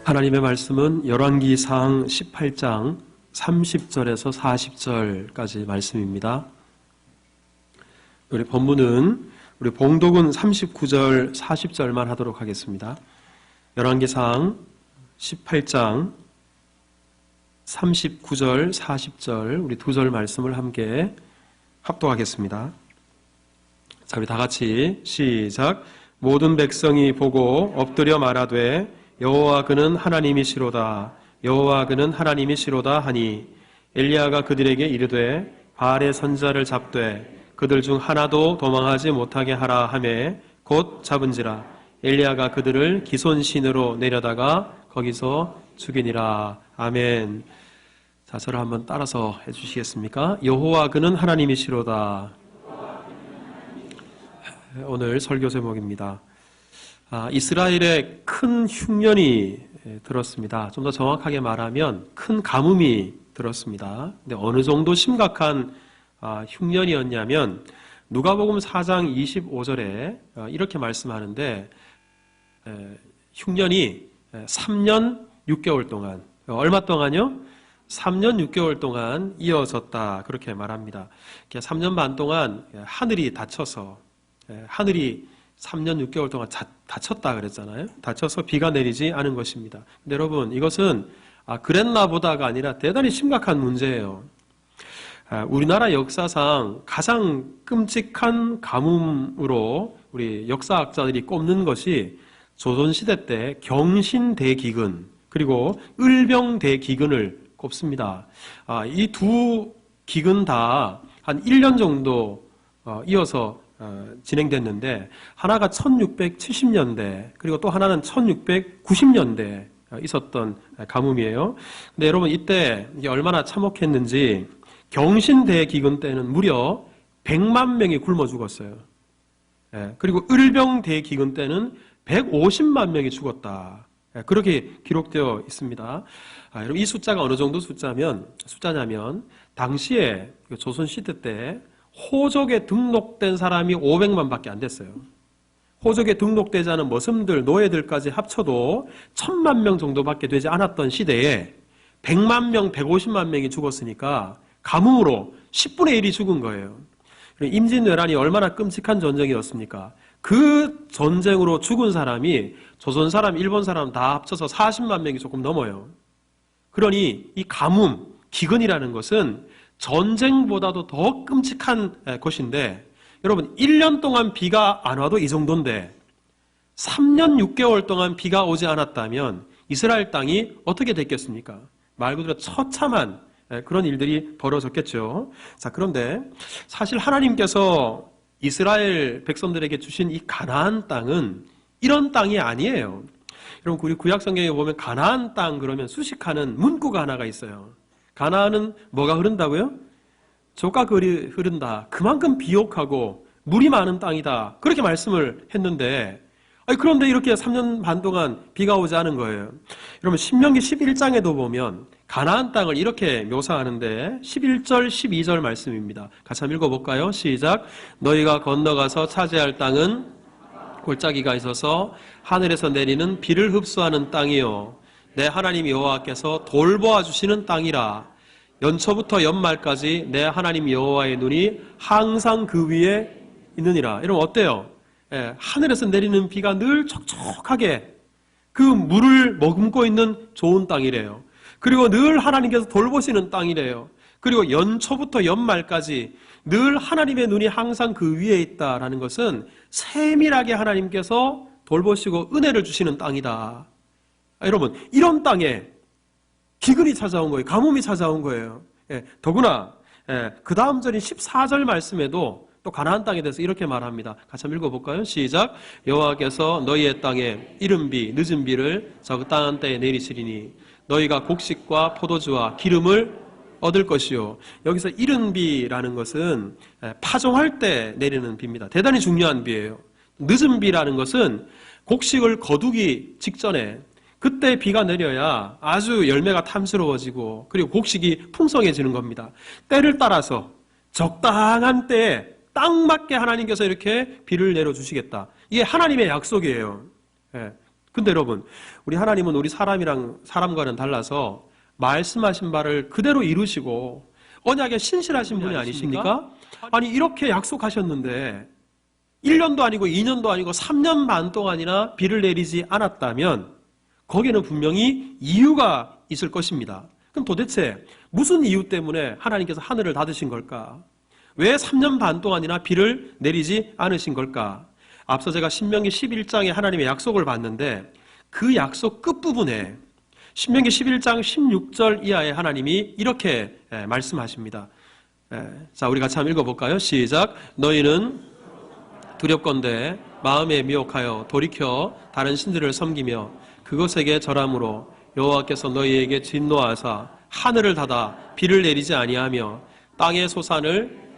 하나님의 말씀은 열왕기상 18장 30절에서 40절까지 말씀입니다. 우리 본문은 우리 봉독은 39절, 40절만 하도록 하겠습니다. 열왕기상 18장 39절, 40절 우리 두 절 말씀을 함께 합독하겠습니다. 자, 우리 다 같이 시작. 모든 백성이 보고 엎드려 말하되 여호와 그는 하나님이시로다. 여호와 그는 하나님이시로다 하니 엘리야가 그들에게 이르되 바알의 선자를 잡되 그들 중 하나도 도망하지 못하게 하라 하매 곧 잡은지라. 엘리야가 그들을 기손신으로 내려다가 거기서 죽이니라. 아멘. 자, 저를 한번 따라서 해주시겠습니까? 여호와 그는 하나님이시로다. 오늘 설교 제목입니다. 이스라엘에 큰 흉년이 들었습니다. 좀 더 정확하게 말하면 큰 가뭄이 들었습니다. 근데 어느 정도 심각한 흉년이었냐면 누가복음 4장 25절에 이렇게 말씀하는데 흉년이 3년 6개월 동안, 얼마 동안요? 3년 6개월 동안 이어졌다, 그렇게 말합니다. 3년 반 동안 하늘이 닫혀서, 하늘이 3년 6개월 동안 닫혔다 그랬잖아요. 닫혀서 비가 내리지 않은 것입니다. 근데 여러분, 이것은 그랬나 보다가 아니라 대단히 심각한 문제예요. 우리나라 역사상 가장 끔찍한 가뭄으로 우리 역사학자들이 꼽는 것이 조선시대 때 경신대기근 그리고 을병대기근을 꼽습니다. 이 두 기근 다 한 1년 정도 이어서 진행됐는데 하나가 1670년대 그리고 또 하나는 1690년대에 있었던 가뭄이에요. 근데 여러분, 이때 이게 얼마나 참혹했는지 경신대기근 때는 무려 100만 명이 굶어 죽었어요. 그리고 을병대기근 때는 150만 명이 죽었다, 그렇게 기록되어 있습니다. 여러분, 이 숫자가 어느 정도 숫자냐면 당시에 조선시대 때 호족에 등록된 사람이 500만 밖에 안 됐어요. 호족에 등록되지 않은 머슴들, 노예들까지 합쳐도 1000만 명 정도밖에 되지 않았던 시대에 100만 명, 150만 명이 죽었으니까 가뭄으로 10분의 1이 죽은 거예요. 임진왜란이 얼마나 끔찍한 전쟁이었습니까? 그 전쟁으로 죽은 사람이 조선 사람, 일본 사람 다 합쳐서 40만 명이 조금 넘어요. 그러니 이 가뭄, 기근이라는 것은 전쟁보다도 더 끔찍한 것인데, 여러분, 1년 동안 비가 안 와도 이 정도인데 3년 6개월 동안 비가 오지 않았다면 이스라엘 땅이 어떻게 됐겠습니까? 말 그대로 처참한 그런 일들이 벌어졌겠죠. 자, 그런데 사실 하나님께서 이스라엘 백성들에게 주신 이 가나안 땅은 이런 땅이 아니에요. 여러분, 우리 구약 성경에 보면 가나안 땅 그러면 수식하는 문구가 하나가 있어요. 가나안은 뭐가 흐른다고요? 젖과 꿀이 흐른다. 그만큼 비옥하고 물이 많은 땅이다, 그렇게 말씀을 했는데, 그런데 이렇게 3년 반 동안 비가 오지 않은 거예요. 여러분, 신명기 11장에도 보면 가나안 땅을 이렇게 묘사하는데 11절, 12절 말씀입니다. 같이 한번 읽어볼까요? 시작. 너희가 건너가서 차지할 땅은 골짜기가 있어서 하늘에서 내리는 비를 흡수하는 땅이요, 내 하나님 여호와께서 돌보아 주시는 땅이라. 연초부터 연말까지 내 하나님 여호와의 눈이 항상 그 위에 있느니라. 여러분, 어때요? 하늘에서 내리는 비가 늘 촉촉하게 그 물을 머금고 있는 좋은 땅이래요. 그리고 늘 하나님께서 돌보시는 땅이래요. 그리고 연초부터 연말까지 늘 하나님의 눈이 항상 그 위에 있다라는 것은 세밀하게 하나님께서 돌보시고 은혜를 주시는 땅이다. 여러분, 이런 땅에 기근이 찾아온 거예요. 가뭄이 찾아온 거예요. 더구나 그 다음 절인 14절 말씀에도 또 가나안 땅에 대해서 이렇게 말합니다. 같이 한번 읽어볼까요? 시작. 여호와께서 너희의 땅에 이른 비, 늦은 비를 적당한 때에 내리시리니 너희가 곡식과 포도주와 기름을 얻을 것이요. 여기서 이른 비라는 것은 파종할 때 내리는 비입니다. 대단히 중요한 비예요. 늦은 비라는 것은 곡식을 거두기 직전에, 그때 비가 내려야 아주 열매가 탐스러워지고 그리고 곡식이 풍성해지는 겁니다. 때를 따라서 적당한 때에 딱 맞게 하나님께서 이렇게 비를 내려주시겠다. 이게 하나님의 약속이에요. 근데 여러분, 우리 하나님은 우리 사람과는 달라서 말씀하신 바를 그대로 이루시고 언약에 신실하신 분이 아니십니까? 아니, 이렇게 약속하셨는데 1년도 아니고 2년도 아니고 3년 반 동안이나 비를 내리지 않았다면 거기에는 분명히 이유가 있을 것입니다. 그럼 도대체 무슨 이유 때문에 하나님께서 하늘을 닫으신 걸까? 왜 3년 반 동안이나 비를 내리지 않으신 걸까? 앞서 제가 신명기 11장에 하나님의 약속을 봤는데 그 약속 끝부분에 신명기 11장 16절 이하에 하나님이 이렇게 말씀하십니다. 자, 우리 같이 한번 읽어볼까요? 시작. 너희는 두렵건대 마음에 미혹하여 돌이켜 다른 신들을 섬기며 그것에게 절함으로 여호와께서 너희에게 진노하사 하늘을 닫아 비를 내리지 아니하며 땅의 소산을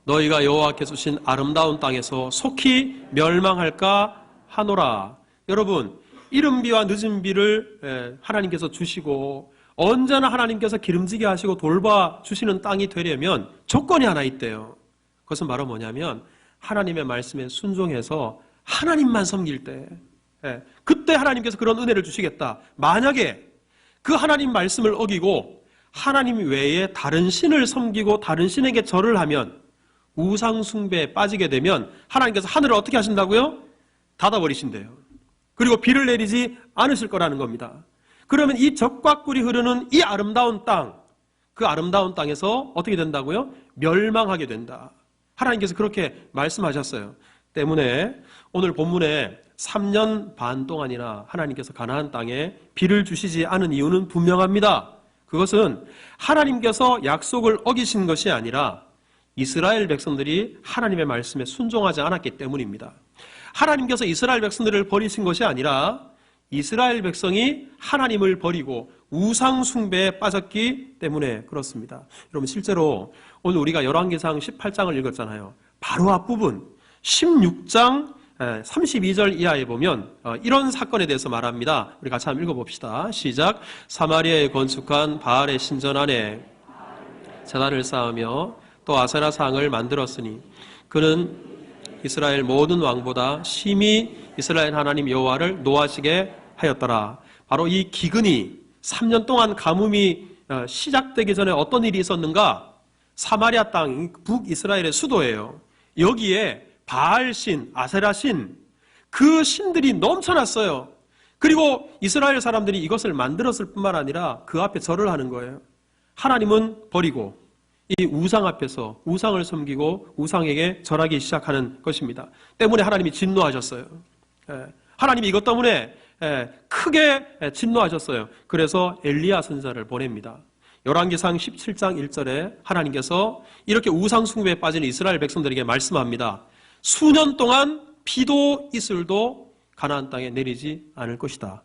너희가 여호와께서 주신 아름다운 땅에서 속히 멸망할까 하노라. 여러분, 이른 비와 늦은 비를 하나님께서 주시고 언제나 하나님께서 기름지게 하시고 돌봐주시는 땅이 되려면 조건이 하나 있대요. 그것은 바로 뭐냐면 하나님의 말씀에 순종해서 하나님만 섬길 때, 그때 하나님께서 그런 은혜를 주시겠다. 만약에 그 하나님 말씀을 어기고 하나님 외에 다른 신을 섬기고 다른 신에게 절을 하면, 우상 숭배에 빠지게 되면 하나님께서 하늘을 어떻게 하신다고요? 닫아버리신대요. 그리고 비를 내리지 않으실 거라는 겁니다. 그러면 이 적과 꿀이 흐르는 이 아름다운 땅, 그 아름다운 땅에서 어떻게 된다고요? 멸망하게 된다. 하나님께서 그렇게 말씀하셨어요. 때문에 오늘 본문에 3년 반 동안이나 하나님께서 가나안 땅에 비를 주시지 않은 이유는 분명합니다. 그것은 하나님께서 약속을 어기신 것이 아니라 이스라엘 백성들이 하나님의 말씀에 순종하지 않았기 때문입니다. 하나님께서 이스라엘 백성들을 버리신 것이 아니라 이스라엘 백성이 하나님을 버리고 우상 숭배에 빠졌기 때문에 그렇습니다. 여러분, 실제로 오늘 우리가 열왕기상 18장을 읽었잖아요. 바로 앞부분 16장 32절 이하에 보면 이런 사건에 대해서 말합니다. 우리 같이 한번 읽어봅시다. 시작. 사마리아에 건축한 바알의 신전 안에 제단을 쌓으며 또 아세라 상을 만들었으니 그는 이스라엘 모든 왕보다 심히 이스라엘 하나님 여호와를 노하시게 하였더라. 바로 이 기근이 3년 동안 가뭄이 시작되기 전에 어떤 일이 있었는가? 사마리아 땅, 북이스라엘의 수도예요. 여기에 바알신, 아세라신, 그 신들이 넘쳐났어요. 그리고 이스라엘 사람들이 이것을 만들었을 뿐만 아니라 그 앞에 절을 하는 거예요. 하나님은 버리고 이 우상 앞에서 우상을 섬기고 우상에게 절하기 시작하는 것입니다. 때문에 하나님이 진노하셨어요. 하나님이 이것 때문에 크게 진노하셨어요. 그래서 엘리야 선지자를 보냅니다. 열왕기상 17장 1절에 하나님께서 이렇게 우상 숭배에 빠진 이스라엘 백성들에게 말씀합니다. 수년 동안 비도 이슬도 가나안 땅에 내리지 않을 것이다.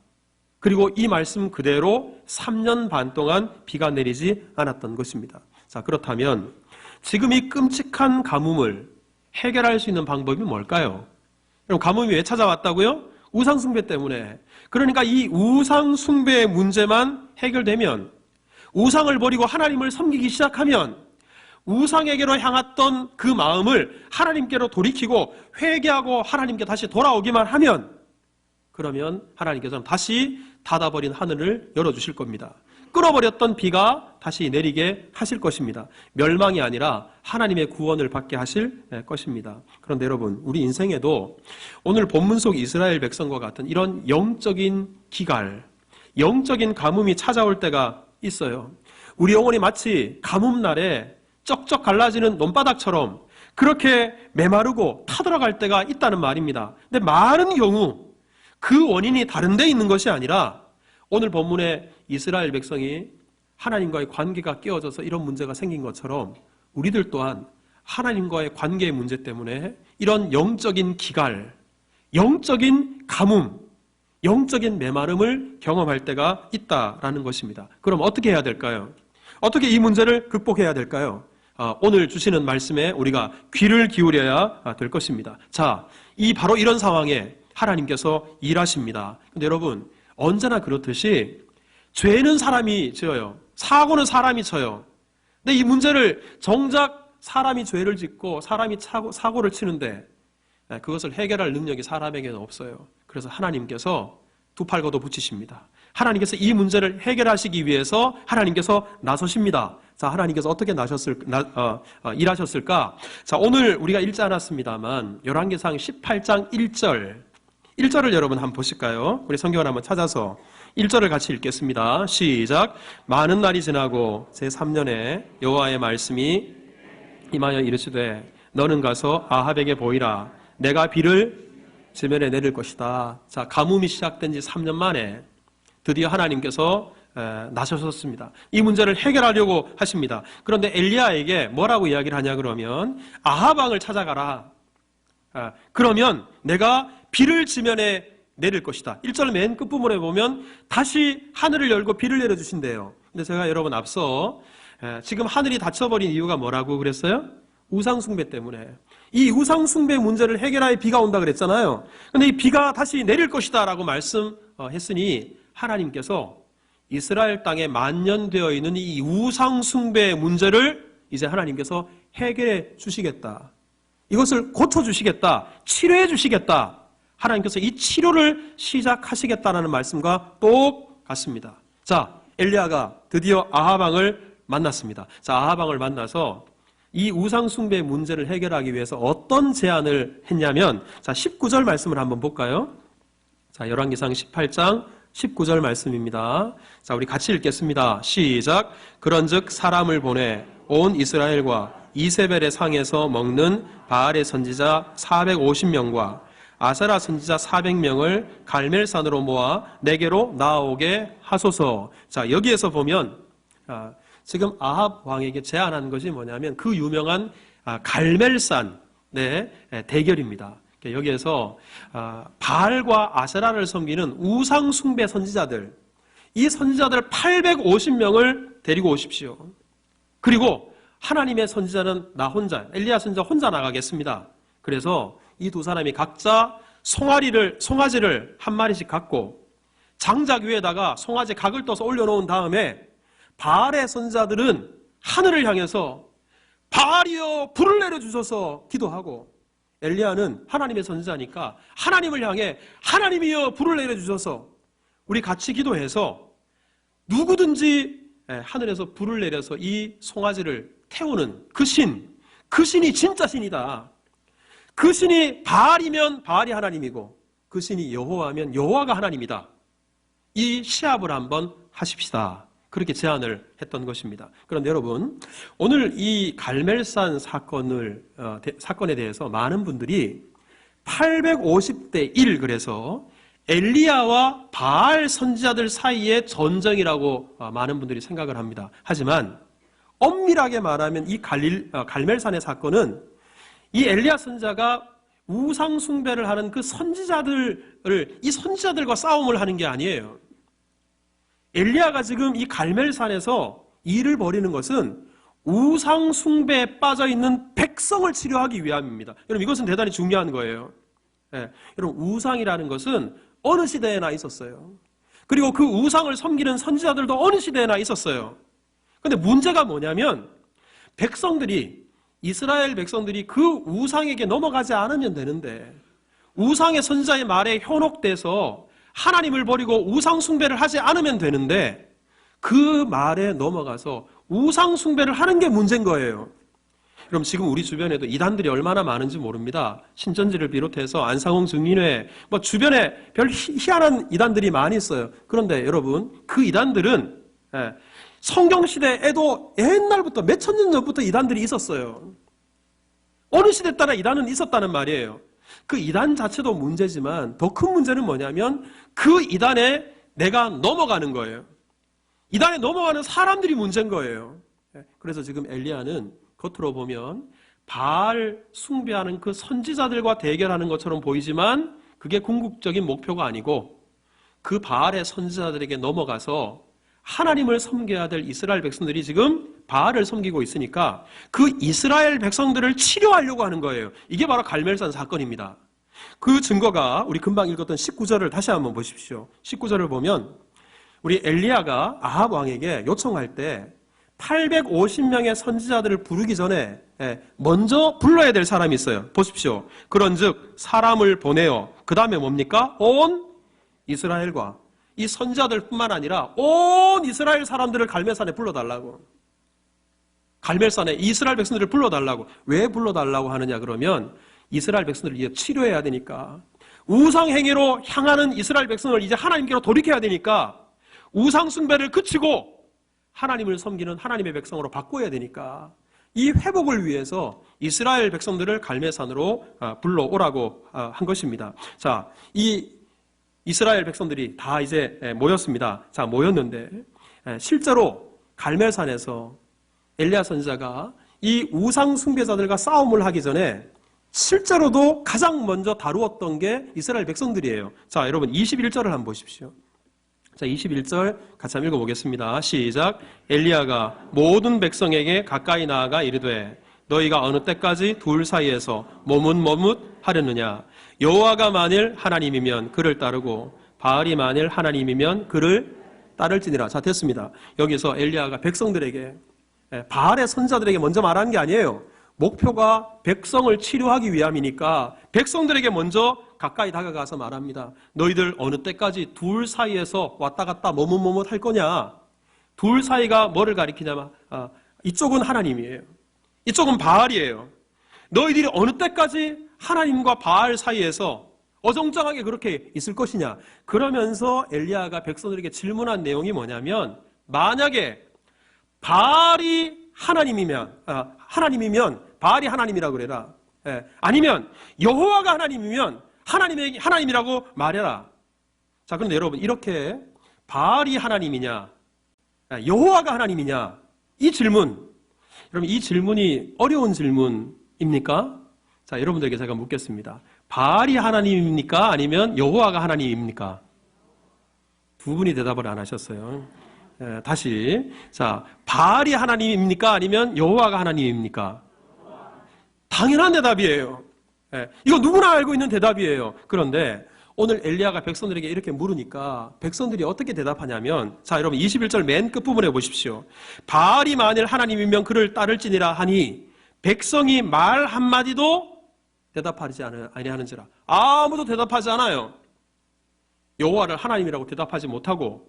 그리고 이 말씀 그대로 3년 반 동안 비가 내리지 않았던 것입니다. 자, 그렇다면 지금 이 끔찍한 가뭄을 해결할 수 있는 방법이 뭘까요? 그럼 가뭄이 왜 찾아왔다고요? 우상숭배 때문에. 그러니까 이 우상숭배의 문제만 해결되면, 우상을 버리고 하나님을 섬기기 시작하면 우상에게로 향했던 그 마음을 하나님께로 돌이키고 회개하고 하나님께 다시 돌아오기만 하면, 그러면 하나님께서는 다시 닫아버린 하늘을 열어주실 겁니다. 끌어버렸던 비가 다시 내리게 하실 것입니다. 멸망이 아니라 하나님의 구원을 받게 하실 것입니다. 그런데 여러분, 우리 인생에도 오늘 본문 속 이스라엘 백성과 같은 이런 영적인 기갈, 영적인 가뭄이 찾아올 때가 있어요. 우리 영혼이 마치 가뭄날에 쩍쩍 갈라지는 논바닥처럼 그렇게 메마르고 타들어갈 때가 있다는 말입니다. 근데 많은 경우 그 원인이 다른 데 있는 것이 아니라 오늘 본문에 이스라엘 백성이 하나님과의 관계가 깨어져서 이런 문제가 생긴 것처럼 우리들 또한 하나님과의 관계의 문제 때문에 이런 영적인 기갈, 영적인 가뭄, 영적인 메마름을 경험할 때가 있다라는 것입니다. 그럼 어떻게 해야 될까요? 어떻게 이 문제를 극복해야 될까요? 오늘 주시는 말씀에 우리가 귀를 기울여야 될 것입니다. 자, 바로 이런 상황에 하나님께서 일하십니다. 근데 여러분, 언제나 그렇듯이 죄는 사람이 지어요. 사고는 사람이 쳐요. 근데 이 문제를 정작 사람이 죄를 짓고 사람이 사고를 치는데 그것을 해결할 능력이 사람에게는 없어요. 그래서 하나님께서 두 팔 걷어 붙이십니다. 하나님께서 이 문제를 해결하시기 위해서 하나님께서 나서십니다. 자, 하나님께서 어떻게 일하셨을까? 자, 오늘 우리가 읽지 않았습니다만 열왕기상 18장 1절을 여러분 한번 보실까요? 우리 성경을 한번 찾아서 1절을 같이 읽겠습니다. 시작. 많은 날이 지나고 제3년에 여호와의 말씀이 임하여 이르시되 너는 가서 아합에게 보이라. 내가 비를 지면에 내릴 것이다. 자, 가뭄이 시작된 지 3년 만에 드디어 하나님께서 나서셨습니다. 이 문제를 해결하려고 하십니다. 그런데 엘리야에게 뭐라고 이야기를 하냐 그러면 아합 왕을 찾아가라. 그러면 내가 비를 지면에 내릴 것이다. 1절 맨 끝부분에 보면 다시 하늘을 열고 비를 내려주신대요. 근데 제가 여러분 앞서 지금 하늘이 닫혀버린 이유가 뭐라고 그랬어요? 우상숭배 때문에. 이 우상숭배 문제를 해결하여 비가 온다 그랬잖아요. 근데 이 비가 다시 내릴 것이다 라고 말씀했으니 하나님께서 이스라엘 땅에 만연되어 있는 이 우상숭배 문제를 이제 하나님께서 해결해 주시겠다. 이것을 고쳐주시겠다. 치료해 주시겠다. 하나님께서 이 치료를 시작하시겠다라는 말씀과 똑같습니다. 자, 엘리야가 드디어 아합 왕을 만났습니다. 자, 아합 왕을 만나서 이 우상숭배 문제를 해결하기 위해서 어떤 제안을 했냐면, 자, 19절 말씀을 한번 볼까요? 자, 열왕기상 18장 19절 말씀입니다. 자, 우리 같이 읽겠습니다. 시작. 그런즉 사람을 보내 온 이스라엘과 이세벨의 상에서 먹는 바알의 선지자 450명과 아세라 선지자 400명을 갈멜산으로 모아 내게로 나오게 하소서. 자, 여기에서 보면 지금 아합 왕에게 제안한 것이 뭐냐면 그 유명한 갈멜산 대결입니다. 여기에서 바알과 아세라를 섬기는 우상 숭배 선지자들, 이 선지자들 850명을 데리고 오십시오. 그리고 하나님의 선지자는 나 혼자, 엘리야 선지자 혼자 나가겠습니다. 그래서 이 두 사람이 각자 송아지를 한 마리씩 갖고 장작 위에다가 송아지 각을 떠서 올려놓은 다음에 바알의 선지자들은 하늘을 향해서 바알이여 불을 내려주셔서 기도하고, 엘리야는 하나님의 선지자니까 하나님을 향해 하나님이여 불을 내려주셔서 우리 같이 기도해서 누구든지 하늘에서 불을 내려서 이 송아지를 태우는 그 신이 진짜 신이다. 그 신이 바알이면 바알이 하나님이고 그 신이 여호와면 여호와가 하나님이다. 이 시합을 한번 하십시다. 그렇게 제안을 했던 것입니다. 그런데 여러분, 오늘 이 갈멜산 사건에 대해서 많은 분들이 850대 1, 그래서 엘리야와 바알 선지자들 사이의 전쟁이라고 많은 분들이 생각을 합니다. 하지만 엄밀하게 말하면 이 갈멜산의 사건은 이 엘리야 선지자가 우상 숭배를 하는 그 이 선지자들과 싸움을 하는 게 아니에요. 엘리야가 지금 이 갈멜산에서 일을 벌이는 것은 우상 숭배에 빠져 있는 백성을 치료하기 위함입니다. 여러분, 이것은 대단히 중요한 거예요. 여러분, 우상이라는 것은 어느 시대에나 있었어요. 그리고 그 우상을 섬기는 선지자들도 어느 시대에나 있었어요. 그런데 문제가 뭐냐면 이스라엘 백성들이 그 우상에게 넘어가지 않으면 되는데, 우상의 선지자의 말에 현혹돼서 하나님을 버리고 우상 숭배를 하지 않으면 되는데 그 말에 넘어가서 우상 숭배를 하는 게 문제인 거예요. 그럼 지금 우리 주변에도 이단들이 얼마나 많은지 모릅니다. 신천지를 비롯해서 안상홍 증인회, 주변에 별 희한한 이단들이 많이 있어요. 그런데 여러분, 그 이단들은 성경시대에도 옛날부터 몇천 년 전부터 이단들이 있었어요. 어느 시대 따라 이단은 있었다는 말이에요. 그 이단 자체도 문제지만 더 큰 문제는 뭐냐면 그 이단에 내가 넘어가는 거예요. 이단에 넘어가는 사람들이 문제인 거예요. 그래서 지금 엘리야는 겉으로 보면 바알 숭배하는 그 선지자들과 대결하는 것처럼 보이지만 그게 궁극적인 목표가 아니고 그 바알의 선지자들에게 넘어가서 하나님을 섬겨야 될 이스라엘 백성들이 지금 바알을 섬기고 있으니까 그 이스라엘 백성들을 치료하려고 하는 거예요. 이게 바로 갈멜산 사건입니다. 그 증거가 우리 금방 읽었던 19절을 다시 한번 보십시오. 19절을 보면 우리 엘리야가 아합 왕에게 요청할 때 850명의 선지자들을 부르기 전에 먼저 불러야 될 사람이 있어요. 보십시오. 그런즉 사람을 보내어 그 다음에 뭡니까? 온 이스라엘과 이 선지자들뿐만 아니라 온 이스라엘 사람들을 갈멜산에 불러달라고. 갈멜산에 이스라엘 백성들을 불러달라고. 왜 불러달라고 하느냐 그러면 이스라엘 백성들을 이제 치료해야 되니까. 우상행위로 향하는 이스라엘 백성을 이제 하나님께로 돌이켜야 되니까 우상숭배를 그치고 하나님을 섬기는 하나님의 백성으로 바꿔야 되니까 이 회복을 위해서 이스라엘 백성들을 갈멜산으로 불러오라고 한 것입니다. 자, 이 이스라엘 백성들이 다 이제 모였습니다. 자, 모였는데 실제로 갈멜산에서 엘리야 선지자가 이 우상 숭배자들과 싸움을 하기 전에 실제로도 가장 먼저 다루었던 게 이스라엘 백성들이에요. 자, 여러분 21절을 한번 보십시오. 자, 21절 같이 한번 읽어보겠습니다. 시작. 엘리야가 모든 백성에게 가까이 나아가 이르되 너희가 어느 때까지 둘 사이에서 머뭇머뭇하려느냐. 여호와가 만일 하나님이면 그를 따르고 바알이 만일 하나님이면 그를 따를지니라. 자, 됐습니다. 여기서 엘리야가 백성들에게 바알의 선지자들에게 먼저 말하는 게 아니에요. 목표가 백성을 치료하기 위함이니까 백성들에게 먼저 가까이 다가가서 말합니다. 너희들 어느 때까지 둘 사이에서 왔다 갔다 머뭇머뭇 할 거냐. 둘 사이가 뭐를 가리키냐면 이쪽은 하나님이에요. 이쪽은 바알이에요. 너희들이 어느 때까지 하나님과 바알 사이에서 어정쩡하게 그렇게 있을 것이냐. 그러면서 엘리야가 백성들에게 질문한 내용이 뭐냐면 만약에 바알이 하나님이면 바알이 하나님이라고 그래라. 아니면 여호와가 하나님이면 하나님이라고 말해라. 자, 그런데 여러분 이렇게 바알이 하나님이냐 여호와가 하나님이냐 이 질문, 여러분 이 질문이 어려운 질문입니까? 자, 여러분들에게 제가 묻겠습니다. 바알이 하나님입니까? 아니면 여호와가 하나님입니까? 두 분이 대답을 안 하셨어요. 다시. 자, 바알이 하나님입니까? 아니면 여호와가 하나님입니까? 당연한 대답이에요. 이거 누구나 알고 있는 대답이에요. 그런데 오늘 엘리야가 백성들에게 이렇게 물으니까 백성들이 어떻게 대답하냐면, 자, 여러분 21절 맨 끝부분에 보십시오. 바알이 만일 하나님이면 그를 따를지니라 하니 백성이 말 한마디도 대답하지 아니하는지라. 아무도 대답하지 않아요. 여호와를 하나님이라고 대답하지 못하고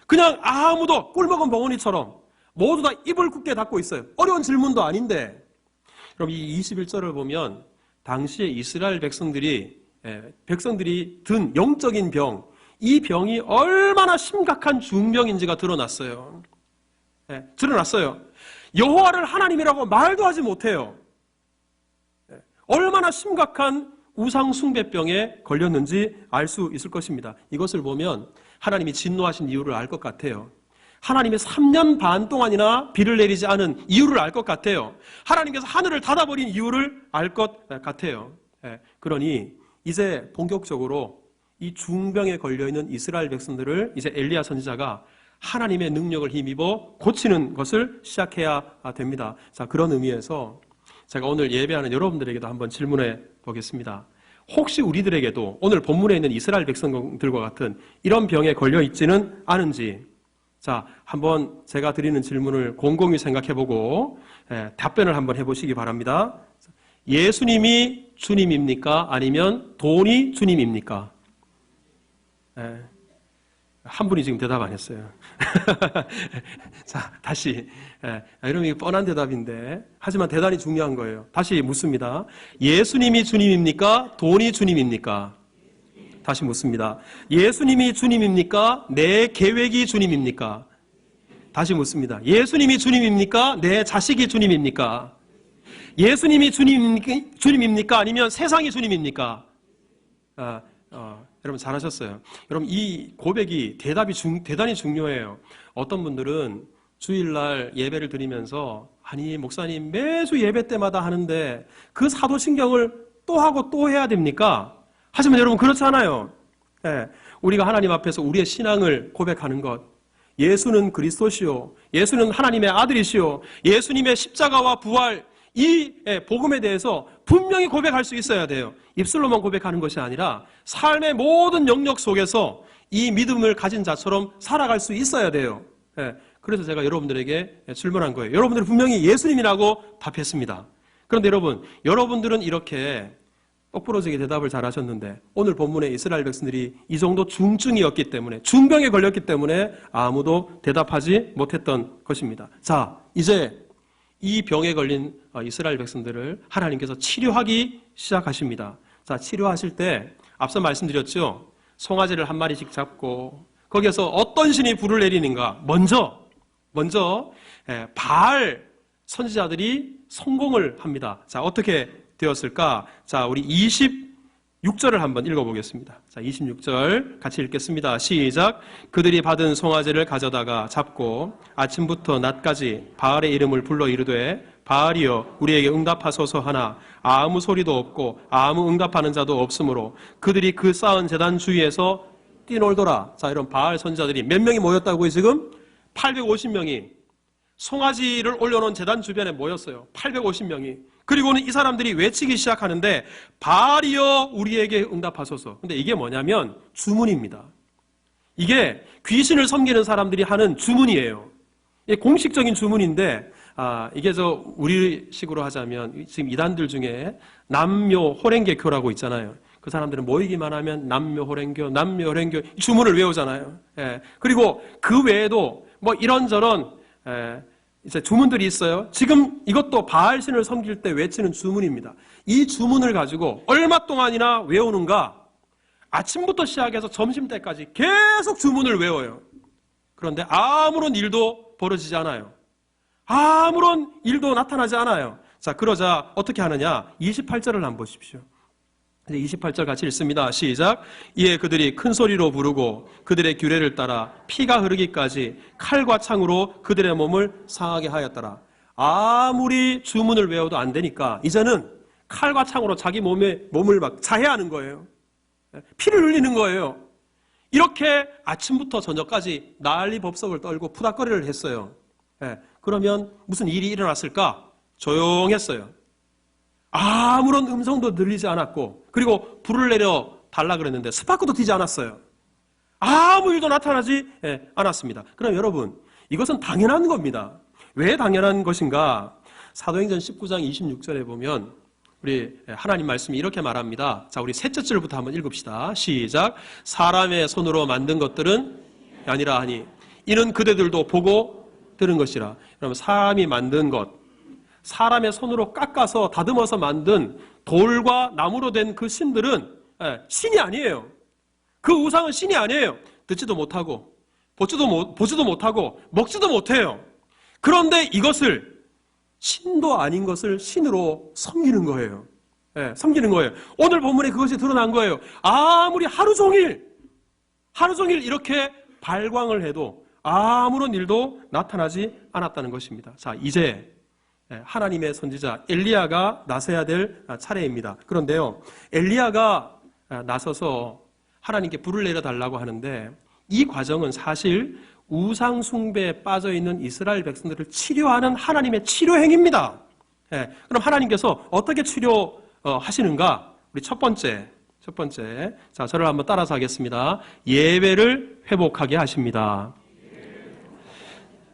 그냥 아무도 꿀먹은 벙어리처럼 모두 다 입을 굳게 닫고 있어요. 어려운 질문도 아닌데. 그럼 이 21절을 보면 당시에 이스라엘 백성들이 든 영적인 병, 이 병이 얼마나 심각한 중병인지가 드러났어요. 드러났어요. 여호와를 하나님이라고 말도 하지 못해요. 얼마나 심각한 우상 숭배병에 걸렸는지 알 수 있을 것입니다. 이것을 보면 하나님이 진노하신 이유를 알 것 같아요. 하나님이 3년 반 동안이나 비를 내리지 않은 이유를 알 것 같아요. 하나님께서 하늘을 닫아버린 이유를 알 것 같아요. 그러니 이제 본격적으로 이 중병에 걸려있는 이스라엘 백성들을 이제 엘리야 선지자가 하나님의 능력을 힘입어 고치는 것을 시작해야 됩니다. 자, 그런 의미에서 제가 오늘 예배하는 여러분들에게도 한번 질문해 보겠습니다. 혹시 우리들에게도 오늘 본문에 있는 이스라엘 백성들과 같은 이런 병에 걸려 있지는 않은지, 자, 한번 제가 드리는 질문을 곰곰이 생각해보고 답변을 한번 해보시기 바랍니다. 예수님이 주님입니까? 아니면 돈이 주님입니까? 한 분이 지금 대답 안 했어요. 자, 다시. 여러분, 이거 뻔한 대답인데, 하지만 대단히 중요한 거예요. 다시 묻습니다. 예수님이 주님입니까? 돈이 주님입니까? 다시 묻습니다. 예수님이 주님입니까? 내 계획이 주님입니까? 다시 묻습니다. 예수님이 주님입니까? 내 자식이 주님입니까? 예수님이 주님입니까? 아니면 세상이 주님입니까? 여러분 잘하셨어요. 여러분 이 고백이 대단히 중요해요. 어떤 분들은 주일날 예배를 드리면서 아니 목사님 매주 예배 때마다 하는데 그 사도신경을 또 하고 또 해야 됩니까? 하지만 여러분 그렇지 않아요. 우리가 하나님 앞에서 우리의 신앙을 고백하는 것, 예수는 그리스도시요, 예수는 하나님의 아들이시요, 예수님의 십자가와 부활, 이 복음에 대해서 분명히 고백할 수 있어야 돼요. 입술로만 고백하는 것이 아니라 삶의 모든 영역 속에서 이 믿음을 가진 자처럼 살아갈 수 있어야 돼요. 그래서 제가 여러분들에게 질문한 거예요. 여러분들은 분명히 예수님이라고 답했습니다. 그런데 여러분들은 이렇게 똑부러지게 대답을 잘 하셨는데 오늘 본문에 이스라엘 백성들이 이 정도 중증이었기 때문에, 중병에 걸렸기 때문에 아무도 대답하지 못했던 것입니다. 자, 이제 이 병에 걸린 이스라엘 백성들을 하나님께서 치료하기 시작하십니다. 자, 치료하실 때 앞서 말씀드렸죠. 송아지를 한 마리씩 잡고 거기에서 어떤 신이 불을 내리는가. 먼저 바알 선지자들이 성공을 합니다. 자, 어떻게 되었을까? 자, 우리 26절을 한번 읽어보겠습니다. 자, 26절 같이 읽겠습니다. 시작. 그들이 받은 송아지를 가져다가 잡고 아침부터 낮까지 바알의 이름을 불러 이르되 바알이여 우리에게 응답하소서 하나 아무 소리도 없고 아무 응답하는 자도 없으므로 그들이 그 쌓은 제단 주위에서 뛰놀더라. 자, 이런 바알 선지자들이 몇 명이 모였다고요? 지금 850명이 송아지를 올려놓은 제단 주변에 모였어요. 850명이. 그리고는 이 사람들이 외치기 시작하는데 바알이여 우리에게 응답하소서. 근데 이게 뭐냐면 주문입니다. 이게 귀신을 섬기는 사람들이 하는 주문이에요. 이게 공식적인 주문인데 이게 우리식으로 하자면 지금 이단들 중에 남묘 호랭개교라고 있잖아요. 그 사람들은 모이기만 하면 남묘 호랭교 주문을 외우잖아요. 예. 그리고 그 외에도 뭐 이런저런 이제 주문들이 있어요. 지금 이것도 바알신을 섬길 때 외치는 주문입니다. 이 주문을 가지고 얼마 동안이나 외우는가? 아침부터 시작해서 점심때까지 계속 주문을 외워요. 그런데 아무런 일도 벌어지지 않아요. 아무런 일도 나타나지 않아요. 자, 그러자 어떻게 하느냐? 28절을 한번 보십시오. 28절 같이 읽습니다. 시작. 이에 그들이 큰 소리로 부르고 그들의 규례를 따라 피가 흐르기까지 칼과 창으로 그들의 몸을 상하게 하였더라. 아무리 주문을 외워도 안 되니까 이제는 칼과 창으로 자기 몸을 막 자해하는 거예요. 피를 흘리는 거예요. 이렇게 아침부터 저녁까지 난리법석을 떨고 푸닥거리를 했어요. 그러면 무슨 일이 일어났을까? 조용했어요. 아무런 음성도 들리지 않았고, 그리고 불을 내려 달라 그랬는데 스파크도 튀지 않았어요. 아무 일도 나타나지 않았습니다. 그럼 여러분, 이것은 당연한 겁니다. 왜 당연한 것인가? 사도행전 19장 26절에 보면 우리 하나님 말씀이 이렇게 말합니다. 자, 우리 셋째 줄부터 한번 읽읍시다. 시작. 사람의 손으로 만든 것들은 아니라 하니 이는 그대들도 보고 들은 것이라. 여러분, 사람이 만든 것, 사람의 손으로 깎아서 다듬어서 만든 돌과 나무로 된 그 신들은 신이 아니에요. 그 우상은 신이 아니에요. 듣지도 못하고 보지도 못하고 먹지도 못해요. 그런데 이것을 신도 아닌 것을 신으로 섬기는 거예요. 섬기는 거예요. 오늘 본문에 그것이 드러난 거예요. 아무리 하루 종일 이렇게 발광을 해도 아무런 일도 나타나지 않았다는 것입니다. 자, 이제 하나님의 선지자 엘리야가 나서야 될 차례입니다. 그런데요, 엘리야가 나서서 하나님께 불을 내려달라고 하는데 이 과정은 사실 우상 숭배에 빠져있는 이스라엘 백성들을 치료하는 하나님의 치료 행위입니다. 그럼 하나님께서 어떻게 치료하시는가? 우리 첫 번째. 자, 저를 한번 따라서 하겠습니다. 예배를 회복하게 하십니다.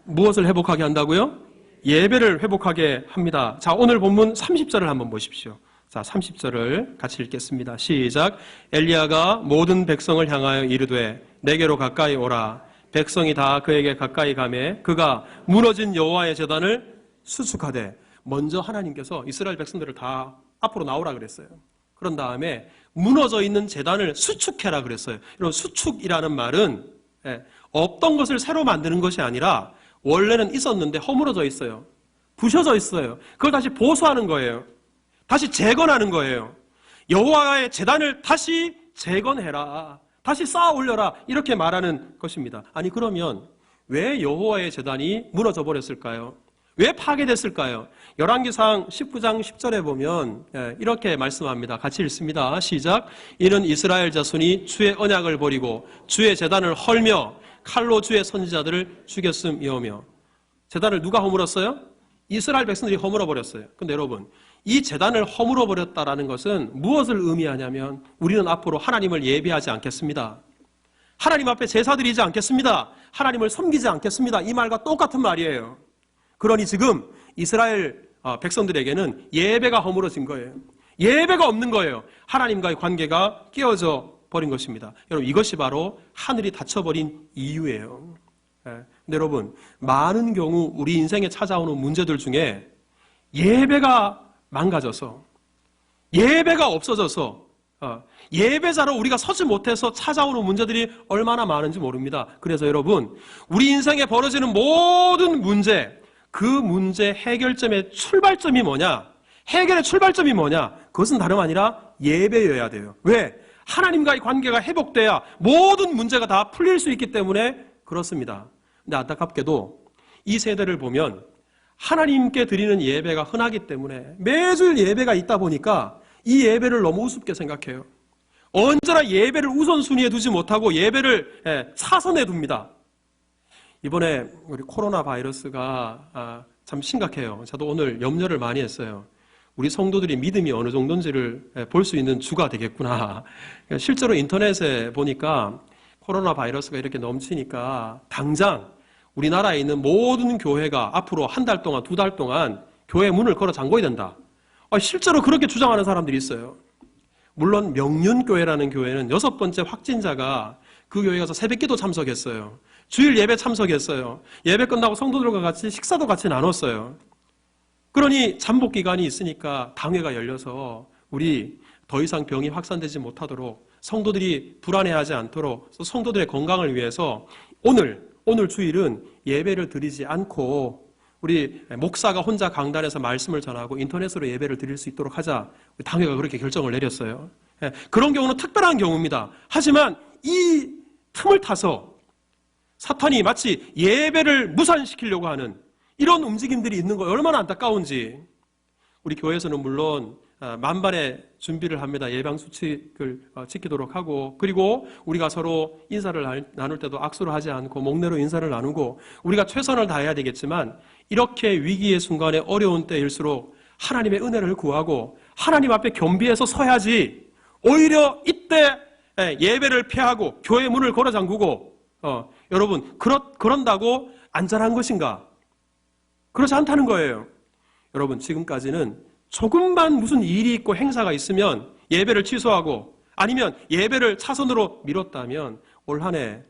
무엇을 회복하게 한다고요? 예배를 회복하게 합니다. 자, 오늘 본문 30절을 한번 보십시오. 자, 30절을 같이 읽겠습니다. 시작. 엘리야가 모든 백성을 향하여 이르되 내게로 가까이 오라. 백성이 다 그에게 가까이 가매 그가 무너진 여호와의 제단을 수축하되. 먼저 하나님께서 이스라엘 백성들을 다 앞으로 나오라 그랬어요. 그런 다음에 무너져 있는 제단을 수축해라 그랬어요. 이런 수축이라는 말은 없던 것을 새로 만드는 것이 아니라 원래는 있었는데 허물어져 있어요. 부셔져 있어요. 그걸 다시 보수하는 거예요. 다시 재건하는 거예요. 여호와의 제단을 다시 재건해라. 다시 쌓아 올려라. 이렇게 말하는 것입니다. 아니, 그러면 왜 여호와의 제단이 무너져 버렸을까요? 왜 파괴됐을까요? 열왕기상 19장 10절에 보면 이렇게 말씀합니다. 같이 읽습니다. 시작. 이는 이스라엘 자손이 주의 언약을 버리고 주의 제단을 헐며 칼로 주의 선지자들을 죽였음이오며. 제단을 누가 허물었어요? 이스라엘 백성들이 허물어 버렸어요. 근데 여러분, 이 제단을 허물어 버렸다라는 것은 무엇을 의미하냐면 우리는 앞으로 하나님을 예배하지 않겠습니다. 하나님 앞에 제사 드리지 않겠습니다. 하나님을 섬기지 않겠습니다. 이 말과 똑같은 말이에요. 그러니 지금 이스라엘 백성들에게는 예배가 허물어진 거예요. 예배가 없는 거예요. 하나님과의 관계가 깨어져 버린 것입니다. 여러분, 이것이 바로 하늘이 닫혀버린 이유예요. 근데 여러분, 많은 경우 우리 인생에 찾아오는 문제들 중에 예배가 망가져서, 예배가 없어져서, 예배자로 우리가 서지 못해서 찾아오는 문제들이 얼마나 많은지 모릅니다. 그래서 여러분, 우리 인생에 벌어지는 모든 문제, 그 문제 해결점의 출발점이 뭐냐? 해결의 출발점이 뭐냐? 그것은 다름 아니라 예배여야 돼요. 왜? 하나님과의 관계가 회복돼야 모든 문제가 다 풀릴 수 있기 때문에 그렇습니다. 근데 안타깝게도 이 세대를 보면 하나님께 드리는 예배가 흔하기 때문에 매주 예배가 있다 보니까 이 예배를 너무 우습게 생각해요. 언제나 예배를 우선순위에 두지 못하고 예배를 사선에 둡니다. 이번에 우리 코로나 바이러스가 참 심각해요. 저도 오늘 염려를 많이 했어요. 우리 성도들이 믿음이 어느 정도인지를 볼 수 있는 주가 되겠구나. 실제로 인터넷에 보니까 코로나 바이러스가 이렇게 넘치니까 당장 우리나라에 있는 모든 교회가 앞으로 한 달 동안, 2달 동안 교회 문을 걸어 잠궈야 된다. 실제로 그렇게 주장하는 사람들이 있어요. 물론 명륜교회라는 교회는 6번째 확진자가 그 교회 가서 새벽기도 참석했어요. 주일 예배 참석했어요. 예배 끝나고 성도들과 같이 식사도 같이 나눴어요. 그러니 잠복 기간이 있으니까 당회가 열려서 우리 더 이상 병이 확산되지 못하도록 성도들이 불안해하지 않도록 성도들의 건강을 위해서 오늘 주일은 예배를 드리지 않고 우리 목사가 혼자 강단에서 말씀을 전하고 인터넷으로 예배를 드릴 수 있도록 하자. 당회가 그렇게 결정을 내렸어요. 그런 경우는 특별한 경우입니다. 하지만 이 틈을 타서 사탄이 마치 예배를 무산시키려고 하는 이런 움직임들이 있는 거 얼마나 안타까운지. 우리 교회에서는 물론 만반의 준비를 합니다. 예방수칙을 지키도록 하고, 그리고 우리가 서로 인사를 나눌 때도 악수를 하지 않고 목례로 인사를 나누고 우리가 최선을 다해야 되겠지만, 이렇게 위기의 순간에 어려운 때일수록 하나님의 은혜를 구하고 하나님 앞에 겸비해서 서야지, 오히려 이때 예배를 피하고 교회 문을 걸어 잠그고 여러분 그런다고 안전한 것인가? 그렇지 않다는 거예요. 여러분, 지금까지는 조금만 무슨 일이 있고 행사가 있으면 예배를 취소하고 아니면 예배를 차선으로 미뤘다면 올 한 해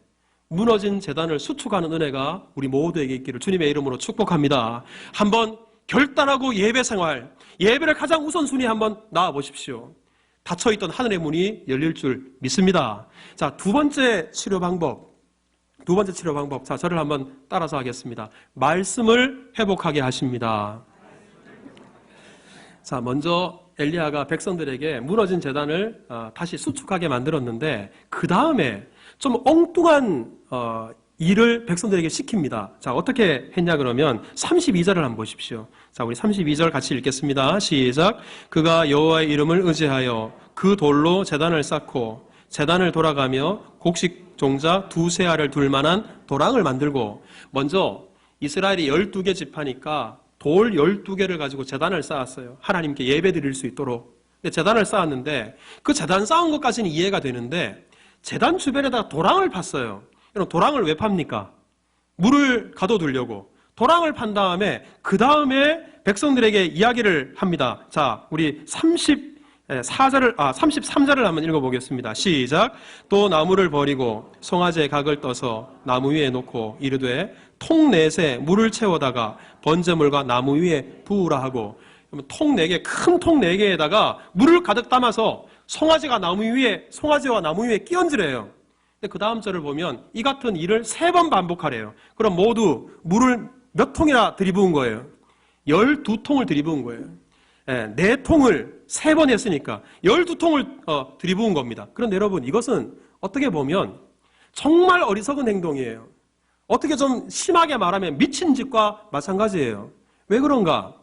무너진 재단을 수축하는 은혜가 우리 모두에게 있기를 주님의 이름으로 축복합니다. 한번 결단하고 예배 생활, 예배를 가장 우선순위에 한번 나와보십시오. 닫혀있던 하늘의 문이 열릴 줄 믿습니다. 자, 두 번째 치료 방법. 자, 저를 한번 따라서 하겠습니다. 말씀을 회복하게 하십니다. 자, 먼저 엘리야가 백성들에게 무너진 제단을 다시 수축하게 만들었는데 그 다음에 좀 엉뚱한 일을 백성들에게 시킵니다. 자, 어떻게 했냐 그러면 32절을 한번 보십시오. 자, 우리 32절 같이 읽겠습니다. 시작. 그가 여호와의 이름을 의지하여 그 돌로 제단을 쌓고 제단을 돌아가며 곡식 종자 2세알을 둘 만한 도랑을 만들고, 먼저 이스라엘이 12개 지파니까 돌 12개를 가지고 제단을 쌓았어요. 하나님께 예배 드릴 수 있도록. 근데 제단을 쌓았는데 그 제단 쌓은 것까지는 이해가 되는데 제단 주변에다가 도랑을 팠어요. 여러분, 도랑을 왜 팝니까? 물을 가둬두려고. 도랑을 판 다음에 그 다음에 백성들에게 이야기를 합니다. 자, 우리 33절을 한번 읽어보겠습니다. 시작. 또 나무를 버리고 송아지의 각을 떠서 나무 위에 놓고 이르되 통 넷에 물을 채워다가 번제물과 나무 위에 부으라 하고, 통 4개, 큰 통 4개에다가 물을 가득 담아서 송아지와 나무 위에 끼얹으래요. 근데 그 다음 절을 보면 이 같은 일을 3번 반복하래요. 그럼 모두 물을 몇 통이나 들이부은 거예요? 12통을 들이부은 거예요. 4통을 3번 했으니까 12통을 들이부은 겁니다. 그런데 여러분, 이것은 어떻게 보면 정말 어리석은 행동이에요. 어떻게 좀 심하게 말하면 미친 짓과 마찬가지예요. 왜 그런가?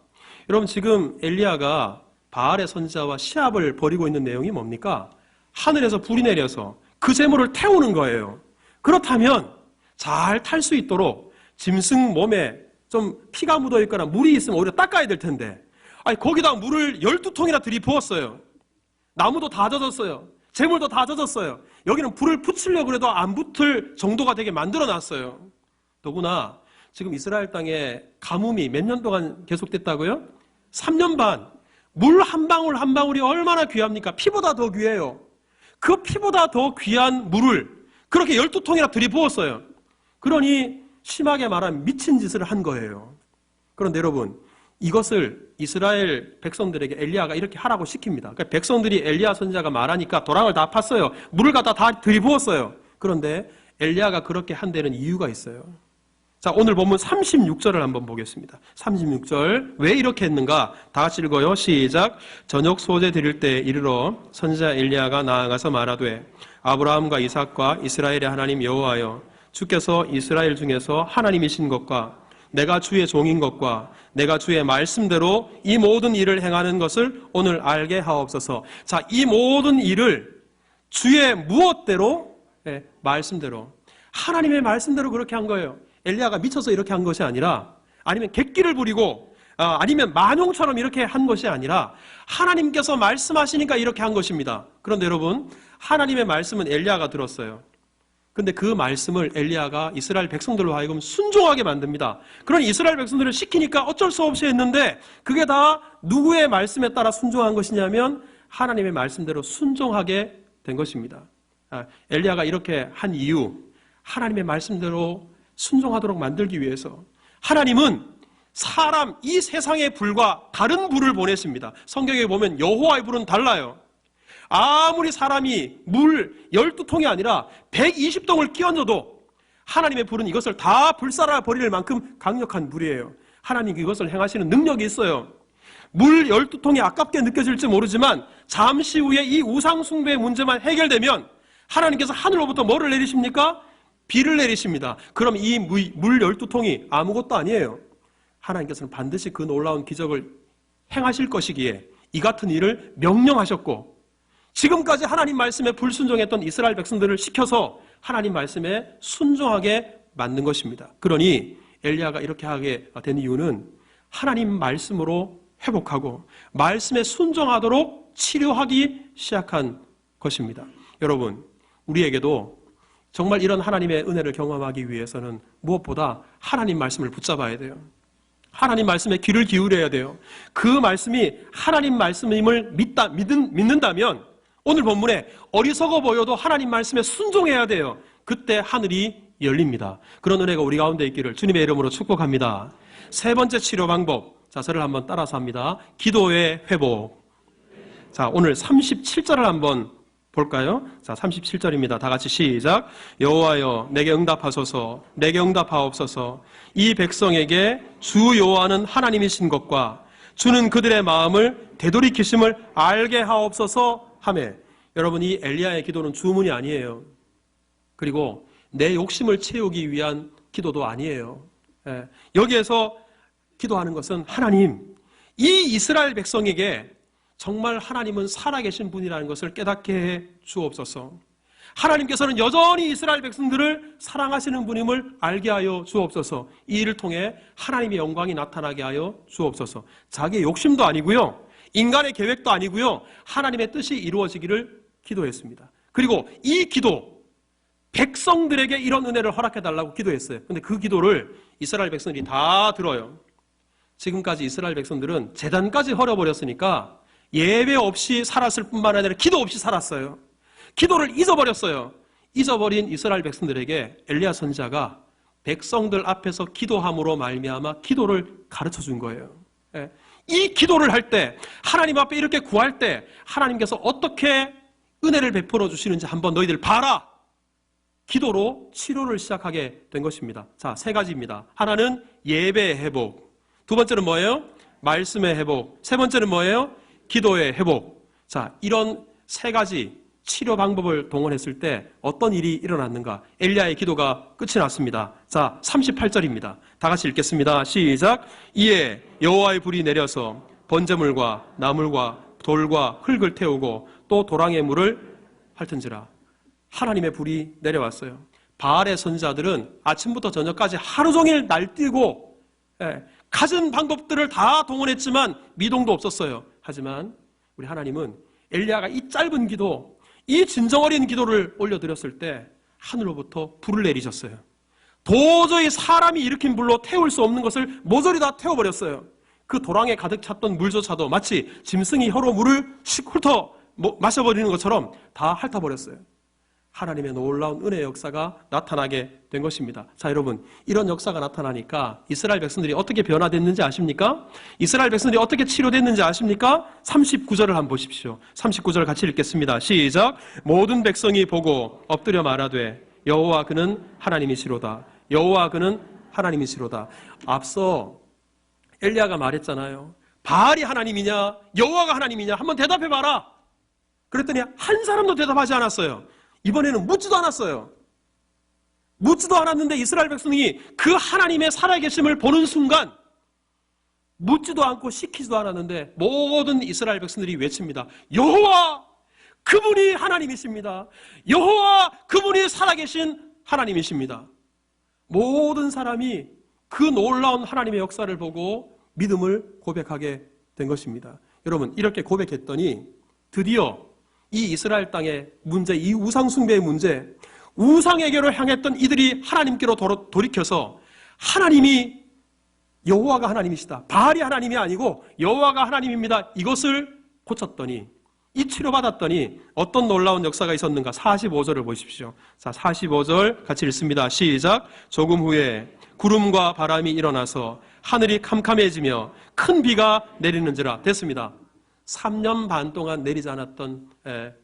여러분, 지금 엘리야가 바알의 선지자와 시합을 벌이고 있는 내용이 뭡니까? 하늘에서 불이 내려서 그 제물을 태우는 거예요. 그렇다면 잘 탈 수 있도록 짐승 몸에 좀 피가 묻어 있거나 물이 있으면 오히려 닦아야 될 텐데, 거기다 물을 12통이나 들이부었어요. 나무도 다 젖었어요. 재물도 다 젖었어요. 여기는 불을 붙이려고 해도 안 붙을 정도가 되게 만들어놨어요. 더구나 지금 이스라엘 땅에 가뭄이 몇 년 동안 계속됐다고요? 3년 반. 물 한 방울 한 방울이 얼마나 귀합니까? 피보다 더 귀해요. 그 피보다 더 귀한 물을 그렇게 12통이나 들이부었어요. 그러니 심하게 말하면 미친 짓을 한 거예요. 그런데 여러분, 이것을 이스라엘 백성들에게 엘리야가 이렇게 하라고 시킵니다. 그러니까 백성들이 엘리야 선지자가 말하니까 도랑을 다 팠어요. 물을 갖다 다 들이부었어요. 그런데 엘리야가 그렇게 한 데는 이유가 있어요. 자, 오늘 본문 36절을 한번 보겠습니다. 36절. 왜 이렇게 했는가? 다 같이 읽어요. 시작. 저녁 소재 드릴 때 이르러 선지자 엘리야가 나아가서 말하되 아브라함과 이삭과 이스라엘의 하나님 여호와여, 주께서 이스라엘 중에서 하나님이신 것과 내가 주의 종인 것과 내가 주의 말씀대로 이 모든 일을 행하는 것을 오늘 알게 하옵소서. 자, 이 모든 일을 주의 무엇대로? 네, 말씀대로. 하나님의 말씀대로 그렇게 한 거예요. 엘리야가 미쳐서 이렇게 한 것이 아니라, 아니면 객기를 부리고 아니면 만용처럼 이렇게 한 것이 아니라 하나님께서 말씀하시니까 이렇게 한 것입니다. 그런데 여러분, 하나님의 말씀은 엘리야가 들었어요. 근데 그 말씀을 엘리야가 이스라엘 백성들로 하여금 순종하게 만듭니다. 그러니 이스라엘 백성들을 시키니까 어쩔 수 없이 했는데, 그게 다 누구의 말씀에 따라 순종한 것이냐면 하나님의 말씀대로 순종하게 된 것입니다. 엘리야가 이렇게 한 이유, 하나님의 말씀대로 순종하도록 만들기 위해서 하나님은 사람, 이 세상의 불과 다른 불을 보냈습니다. 성경에 보면 여호와의 불은 달라요. 아무리 사람이 물 12통이 아니라 120통을 끼얹어도 하나님의 불은 이것을 다 불살아 버릴 만큼 강력한 불이에요. 하나님 이것을 행하시는 능력이 있어요. 물 12통이 아깝게 느껴질지 모르지만 잠시 후에 이 우상 숭배의 문제만 해결되면 하나님께서 하늘로부터 뭐를 내리십니까? 비를 내리십니다. 그럼 이 물 12통이 아무것도 아니에요. 하나님께서는 반드시 그 놀라운 기적을 행하실 것이기에 이 같은 일을 명령하셨고, 지금까지 하나님 말씀에 불순종했던 이스라엘 백성들을 시켜서 하나님 말씀에 순종하게 만든 것입니다. 그러니 엘리야가 이렇게 하게 된 이유는 하나님 말씀으로 회복하고 말씀에 순종하도록 치료하기 시작한 것입니다. 여러분, 우리에게도 정말 이런 하나님의 은혜를 경험하기 위해서는 무엇보다 하나님 말씀을 붙잡아야 돼요. 하나님 말씀에 귀를 기울여야 돼요. 그 말씀이 하나님 말씀임을 믿는다면 오늘 본문에 어리석어 보여도 하나님 말씀에 순종해야 돼요. 그때 하늘이 열립니다. 그런 은혜가 우리 가운데 있기를 주님의 이름으로 축복합니다. 세 번째 치료 방법, 자, 저를 한번 따라서 합니다. 기도의 회복. 자, 오늘 37절을 한번 볼까요? 자, 37절입니다. 다 같이 시작. 여호와여, 내게 응답하소서. 내게 응답하옵소서. 이 백성에게 주 여호와는 하나님이신 것과 주는 그들의 마음을 되돌이키심을 알게 하옵소서 하며. 여러분, 이 엘리야의 기도는 주문이 아니에요. 그리고 내 욕심을 채우기 위한 기도도 아니에요. 여기에서 기도하는 것은 하나님, 이 이스라엘 백성에게 정말 하나님은 살아계신 분이라는 것을 깨닫게 해 주옵소서. 하나님께서는 여전히 이스라엘 백성들을 사랑하시는 분임을 알게 하여 주옵소서. 이 일을 통해 하나님의 영광이 나타나게 하여 주옵소서. 자기의 욕심도 아니고요, 인간의 계획도 아니고요, 하나님의 뜻이 이루어지기를 기도했습니다. 그리고 이 기도, 백성들에게 이런 은혜를 허락해달라고 기도했어요. 그런데 그 기도를 이스라엘 백성들이 다 들어요. 지금까지 이스라엘 백성들은 제단까지 헐어버렸으니까 예배 없이 살았을 뿐만 아니라 기도 없이 살았어요. 기도를 잊어버렸어요. 잊어버린 이스라엘 백성들에게 엘리야 선지자가 백성들 앞에서 기도함으로 말미암아 기도를 가르쳐 준 거예요. 이 기도를 할 때, 하나님 앞에 이렇게 구할 때 하나님께서 어떻게 은혜를 베풀어 주시는지 한번 너희들 봐라. 기도로 치료를 시작하게 된 것입니다. 자, 세 가지입니다. 하나는 예배의 회복, 두 번째는 뭐예요? 말씀의 회복, 세 번째는 뭐예요? 기도의 회복. 자, 이런 세 가지 치료 방법을 동원했을 때 어떤 일이 일어났는가? 엘리야의 기도가 끝이 났습니다. 자, 38절입니다. 다 같이 읽겠습니다. 시작. 이에 여호와의 불이 내려서 번제물과 나물과 돌과 흙을 태우고 또 도랑의 물을 핥은지라. 하나님의 불이 내려왔어요. 바알의 선지자들은 아침부터 저녁까지 하루 종일 날뛰고 갖은 방법들을 다 동원했지만 미동도 없었어요. 하지만 우리 하나님은 엘리야가 이 짧은 기도, 이 진정 어린 기도를 올려드렸을 때 하늘로부터 불을 내리셨어요. 도저히 사람이 일으킨 불로 태울 수 없는 것을 모조리 다 태워버렸어요. 그 도랑에 가득 찼던 물조차도 마치 짐승이 혀로 물을 씩 훑어 마셔버리는 것처럼 다 핥아버렸어요. 하나님의 놀라운 은혜의 역사가 나타나게 된 것입니다. 자, 여러분, 이런 역사가 나타나니까 이스라엘 백성들이 어떻게 변화됐는지 아십니까? 이스라엘 백성들이 어떻게 치료됐는지 아십니까? 39절을 한번 보십시오. 39절 같이 읽겠습니다. 시작. 모든 백성이 보고 엎드려 말하되 여호와 그는 하나님이시로다. 여호와 그는 하나님이시로다. 앞서 엘리야가 말했잖아요. 바알이 하나님이냐 여호와가 하나님이냐 한번 대답해봐라. 그랬더니 한 사람도 대답하지 않았어요. 이번에는 묻지도 않았어요. 묻지도 않았는데 이스라엘 백성이 그 하나님의 살아계심을 보는 순간 묻지도 않고 시키지도 않았는데 모든 이스라엘 백성들이 외칩니다. 여호와 그분이 하나님이십니다. 여호와 그분이 살아계신 하나님이십니다. 모든 사람이 그 놀라운 하나님의 역사를 보고 믿음을 고백하게 된 것입니다. 여러분, 이렇게 고백했더니 드디어 이 이스라엘 땅의 문제, 이 우상숭배의 문제, 우상에게로 향했던 이들이 하나님께로 돌이켜서 하나님이 여호와가 하나님이시다. 바알이 하나님이 아니고 여호와가 하나님입니다. 이것을 고쳤더니, 이 치료받았더니 어떤 놀라운 역사가 있었는가? 45절을 보십시오. 자, 45절 같이 읽습니다. 시작. 조금 후에 구름과 바람이 일어나서 하늘이 캄캄해지며 큰 비가 내리는지라. 됐습니다. 3년 반 동안 내리지 않았던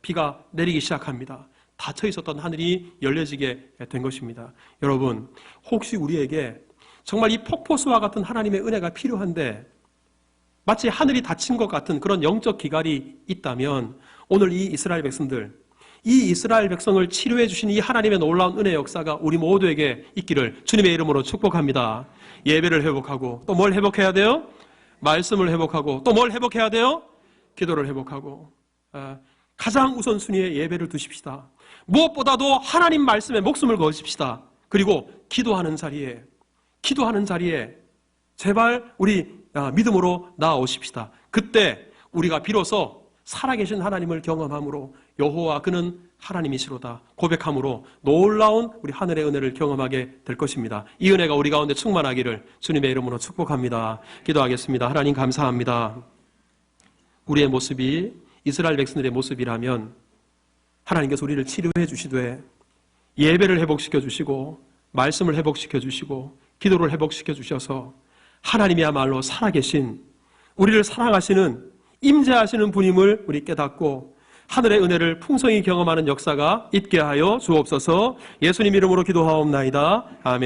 비가 내리기 시작합니다. 닫혀 있었던 하늘이 열려지게 된 것입니다. 여러분, 혹시 우리에게 정말 이 폭포수와 같은 하나님의 은혜가 필요한데 마치 하늘이 닫힌 것 같은 그런 영적 기갈이 있다면 오늘 이 이스라엘 백성들, 이 이스라엘 백성을 치료해 주신 이 하나님의 놀라운 은혜의 역사가 우리 모두에게 있기를 주님의 이름으로 축복합니다. 예배를 회복하고 또 뭘 회복해야 돼요? 말씀을 회복하고 또 뭘 회복해야 돼요? 기도를 회복하고 가장 우선순위에 예배를 두십시다. 무엇보다도 하나님 말씀에 목숨을 거십시다. 그리고 기도하는 자리에 제발 우리 믿음으로 나아오십시다. 그때 우리가 비로소 살아계신 하나님을 경험함으로 여호와 그는 하나님이시로다 고백함으로 놀라운 우리 하늘의 은혜를 경험하게 될 것입니다. 이 은혜가 우리 가운데 충만하기를 주님의 이름으로 축복합니다. 기도하겠습니다. 하나님 감사합니다. 우리의 모습이 이스라엘 백성들의 모습이라면 하나님께서 우리를 치료해 주시되 예배를 회복시켜 주시고 말씀을 회복시켜 주시고 기도를 회복시켜 주셔서 하나님이야말로 살아계신 우리를 사랑하시는 임재하시는 분임을 우리 깨닫고 하늘의 은혜를 풍성히 경험하는 역사가 있게 하여 주옵소서. 예수님 이름으로 기도하옵나이다. 아멘.